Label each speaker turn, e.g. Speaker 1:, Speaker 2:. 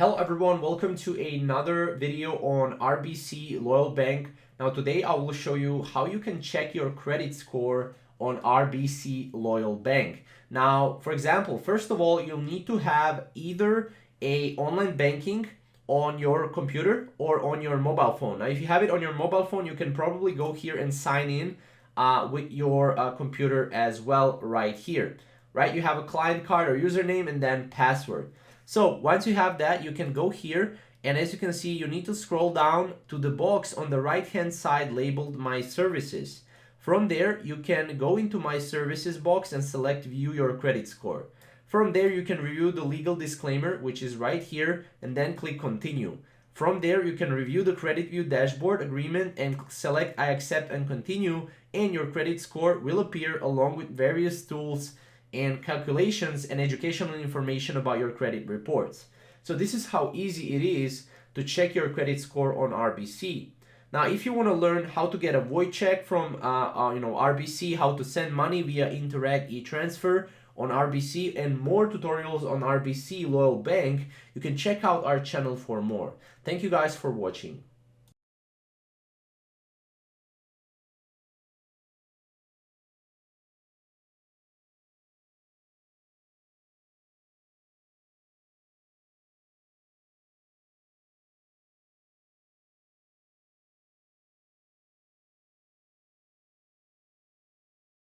Speaker 1: Hello everyone, welcome to another video on RBC Loyal Bank. Now today I will show you how you can check your credit score on RBC Loyal Bank. Now, for example, first of all, you'll need to have either a online banking on your computer or on your mobile phone. Now, if you have it on your mobile phone, you can probably go here and sign in with your computer as well right here, right? You have a client card or username and then password. So once you have that, you can go here, and as you can see, you need to scroll down to the box on the right hand side labeled My Services. From there, you can go into My Services box and select View Your Credit Score. From there, you can review the legal disclaimer, which is right here, and then click Continue. From there, you can review the Credit View Dashboard agreement and select I accept and continue, and your credit score will appear along with various tools and calculations and educational information about your credit reports. So this is how easy it is to check your credit score on RBC. Now, if you want to learn how to get a void check from RBC, how to send money via Interact e-transfer on RBC, and more tutorials on RBC Loyal Bank, you can check out our channel for more. Thank you guys for watching.